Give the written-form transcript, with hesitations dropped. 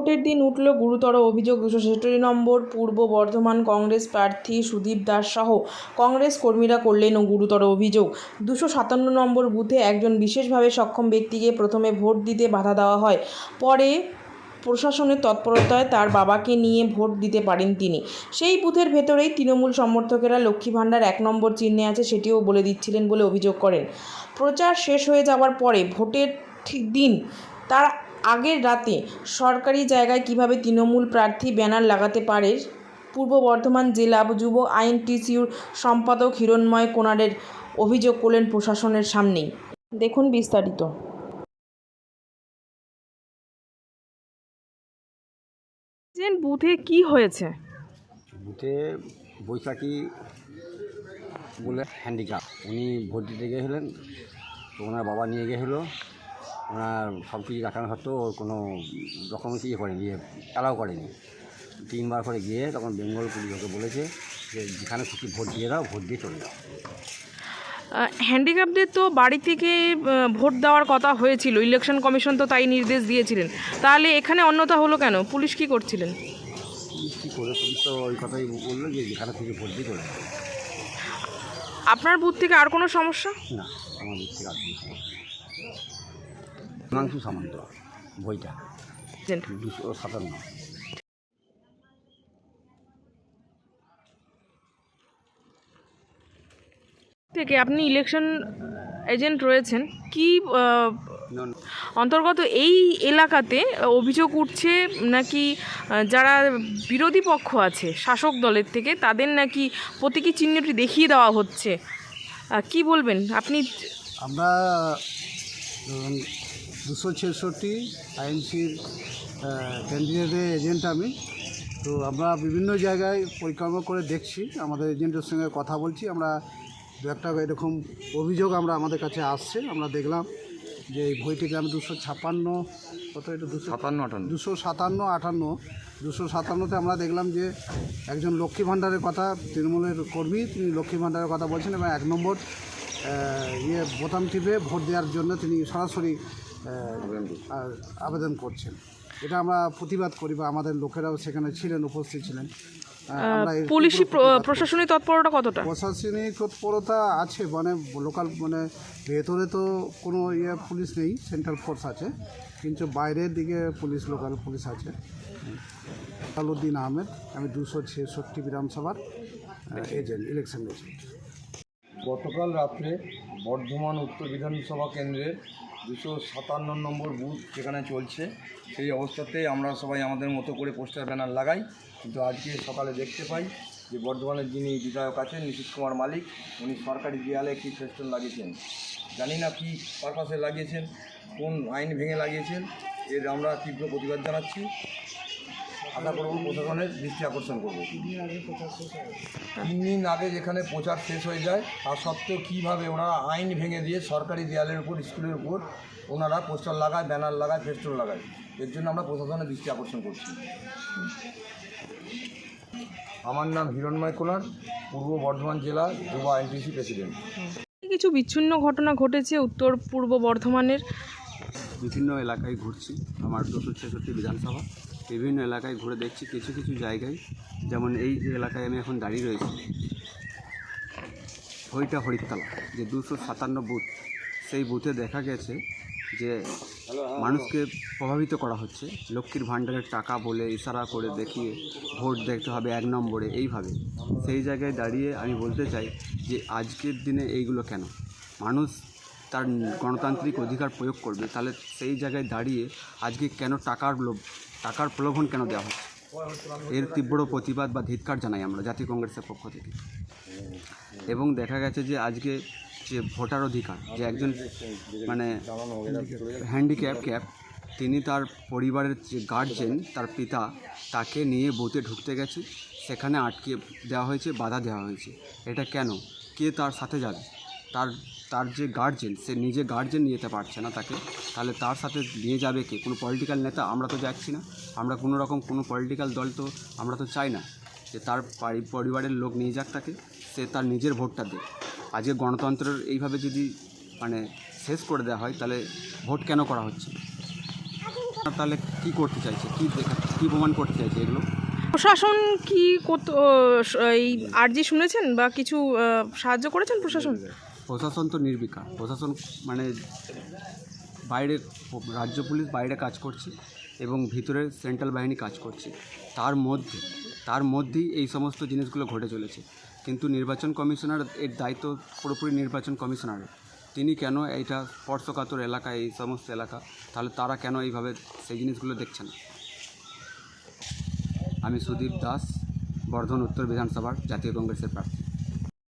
ভোটের দিন উঠল গুরুতর অভিযোগ। 266 নম্বর পূর্ব বর্ধমান কংগ্রেস প্রার্থী সুদীপ দাস সহ কংগ্রেস কর্মীরা করলেন গুরুতর অভিযোগ। 257 নম্বর বুথে একজন বিশেষভাবে সক্ষম ব্যক্তিকে প্রথমে ভোট দিতে বাধা দেওয়া হয়। পরে প্রশাসনের তৎপরতায় তার বাবাকে নিয়ে ভোট দিতে পারেন তিনি। সেই বুথের ভেতরেই তৃণমূল সমর্থকেরা লক্ষ্মী ভাণ্ডার 1 নম্বর চিহ্নে আছে সেটিও বলে দিচ্ছিলেন বলে অভিযোগ করেন। প্রচার শেষ হয়ে যাওয়ার পরে ভোটের দিন তার আগের রাতে সরকারি জায়গায় কিভাবে তৃণমূল প্রার্থী ব্যানার লাগাতে পারে পূর্ব বর্ধমান জেলা যুব আইনটিসিউর সম্পাদক হিরণময় কোনারের অভিযোগ করলেন প্রশাসনের সামনেই। দেখুন বিস্তারিত। বুথে কি হয়েছে? বুথে বৈশাখী বলে হ্যান্ডিক্যাপ, উনি ভোট দিতে গিয়েছিলেন, তো ওনার বাবা নিয়ে গিয়েছিলো। ওনার সব কিছু দেখানো সত্ত্বেও ওর কোনো রকম ইয়ে করেনি, অ্যালাউ করেনি। 3 বার করে গিয়ে তখন বেঙ্গল পুলিশ ওকে বলেছে যে যেখানে খুশি ভোট দিয়ে দাও, ভোট দিয়ে চলে যাও। হ্যান্ডিক্যাপদের তো বাড়ি থেকে ভোট দেওয়ার কথা হয়েছিল, ইলেকশন কমিশন তো তাই নির্দেশ দিয়েছিলেন, তাহলে এখানে অন্যথা হলো কেন? পুলিশ কি করছিলেন? পুলিশ কী করে, পুলিশ তো ওই কথাই বললো যে যেখানে খুশি ভোট দিয়ে চলে যাও। আপনার বুথ থেকে আর কোনো সমস্যা? না, আমার বুথ থেকে আর কোনো সমস্যা। হিমাংশু সামন্ত, বইটা 257। থেকে আপনি ইলেকশন এজেন্ট রয়েছেন, কি অন্তর্গত এই এলাকাতে অভিযোগ উঠছে নাকি যারা বিরোধী পক্ষ আছে শাসক দলের থেকে তাদের নাকি প্রতীকী চিহ্নটি দেখিয়ে দেওয়া হচ্ছে, কি বলবেন আপনি? আমরা 266 আইএনসির ক্যান্ডিডেটের এজেন্ট আমি। তো আমরা বিভিন্ন জায়গায় পরিক্রমা করে দেখছি, আমাদের এজেন্টের সঙ্গে কথা বলছি। আমরা দু একটা এরকম অভিযোগ আমাদের কাছে আসছে। আমরা দেখলাম যে এই বইটি গ্রামে 256 কত, এটা 257 আমরা দেখলাম যে একজন লক্ষ্মী ভাণ্ডারের কথা, তৃণমূলের কর্মী, তিনি লক্ষ্মী ভাণ্ডারের কথা বলছেন এবং 1 নম্বর বোতাম টিপে ভোট দেওয়ার জন্য তিনি সরাসরি আবেদন করছেন। এটা আমরা প্রতিবাদ করি, বা আমাদের লোকেরাও সেখানে ছিলেন, উপস্থিত ছিলেন। পুলিশি প্রশাসনিক তৎপরতা কতটা? প্রশাসনিক তৎপরতা আছে, মানে লোকাল, মানে ভেতরে তো কোনো পুলিশ নেই, সেন্ট্রাল ফোর্স আছে, কিন্তু বাইরের দিকে পুলিশ, লোকাল পুলিশ আছে। আলাউদ্দিন আহমেদ, আমি 266 বিধানসভার এজেন্ট, ইলেকশন এজেন্ট। গতকাল রাত্রে বর্ধমান উত্তর বিধানসভা কেন্দ্রের 257 নম্বর বুথ যেখানে চলছে, সেই অবস্থাতে আমরা সবাই আমাদের মতো করে পোস্টার ব্যানার লাগাই। কিন্তু আজকে সকালে দেখতে পাই যে বর্ধমানের যিনি বিধায়ক আছেন নীতিশ কুমার মালিক, উনি সরকারি দেয়ালে একটি ফেস্টুন লাগিয়েছেন। জানি না কী পারপাসে লাগিয়েছেন, কোন আইন ভেঙে লাগিয়েছেন, এর আমরা তীব্র প্রতিবাদ জানাচ্ছি। আশা করব প্রশাসনের দৃষ্টি আকর্ষণ করব। 3 দিন আগে যেখানে প্রচার শেষ হয়ে যায়, তা সত্ত্বেও কীভাবে ওনারা আইন ভেঙে দিয়ে সরকারি দেয়ালের উপর, স্কুলের উপর ওনারা পোস্টার লাগায়, ব্যানার লাগায়, ফেস্টুন লাগায়। এর জন্য আমরা প্রশাসনের দৃষ্টি আকর্ষণ করছি। আমার নাম হিরণময় কোনার, পূর্ব বর্ধমান জেলা যুব আইনটিসি প্রেসিডেন্ট। কিছু বিচ্ছিন্ন ঘটনা ঘটেছে উত্তর পূর্ব বর্ধমানের বিভিন্ন এলাকায় ঘুরছি, আমার 266 বিধানসভা, বিভিন্ন এলাকায় ঘুরে দেখছি। কিছু কিছু জায়গায়, যেমন এই যে এলাকায় আমি এখন দাঁড়িয়ে রয়েছি, হরিতলা, যে 257 বুথ, সেই বুথে দেখা গেছে যে মানুষকে প্রভাবিত করা হচ্ছে। লক্ষ্মীর ভাণ্ডারের টাকা বলে ইশারা করে দেখিয়ে ভোট দেখতে হবে 1 নম্বরে, এইভাবে। সেই জায়গায় দাঁড়িয়ে আমি বলতে চাই যে আজকের দিনে এইগুলো কেন? মানুষ তার গণতান্ত্রিক অধিকার প্রয়োগ করবে, তাহলে সেই জায়গায় দাঁড়িয়ে আজকে কেন টাকার প্রলোভন কেন দেওয়া হচ্ছে? এর তীব্র প্রতিবাদ বা ধিক্কার জানাই আমরা জাতীয় কংগ্রেসের পক্ষ থেকে। এবং দেখা গেছে যে আজকে যে ভোটার অধিকার, যে একজন মানে হ্যান্ডিক্যাপ, তিনি তার পরিবারের যে গার্জেন, তার পিতা, তাকে নিয়ে বুথে ঢুকতে গেছে, সেখানে আটকে দেওয়া হয়েছে, বাধা দেওয়া হয়েছে। এটা কেন? কে তার সাথে যাবে? তার যে গার্জেন, সে নিজে গার্জেন নিয়ে যেতে পারছে না তাকে, তাহলে তার সাথে নিয়ে যাবে কে? কোনো পলিটিক্যাল নেতা? আমরা তো যাচ্ছি না, আমরা কোনো পলিটিক্যাল দল তো আমরা তো চাই না যে তার পরিবারের লোক নিয়ে যাক তাকে, সে তার নিজের ভোটটা দেয়। আজকে গণতন্ত্রের এইভাবে যদি মানে শেষ করে দেওয়া হয়, তাহলে ভোট কেন করা হচ্ছে? তাহলে কি করতে চাইছে, কি প্রমাণ করতে চাইছে এগুলো? প্রশাসন কি এই আর্জি শুনেছেন বা কিছু সাহায্য করেছেন প্রশাসন? প্রশাসন তো নির্বিকার। প্রশাসন মানে বাইরে রাজ্য পুলিশ বাইরে কাজ করছে এবং ভিতরে সেন্ট্রাল বাহিনী কাজ করছে, তার মধ্যেই এই সমস্ত জিনিসগুলো ঘটে চলেছে। কিন্তু নির্বাচন কমিশনার এর দায়িত্ব পুরোপুরি নির্বাচন কমিশনারের। তিনি কেন এইটা স্পর্শকাতর এলাকা, এই সমস্ত এলাকা, তাহলে তারা কেন এইভাবে সেই জিনিসগুলো দেখছেন? আমি সুদীপ দাস, বর্ধমান উত্তর বিধানসভার জাতীয় কংগ্রেসের প্রার্থী।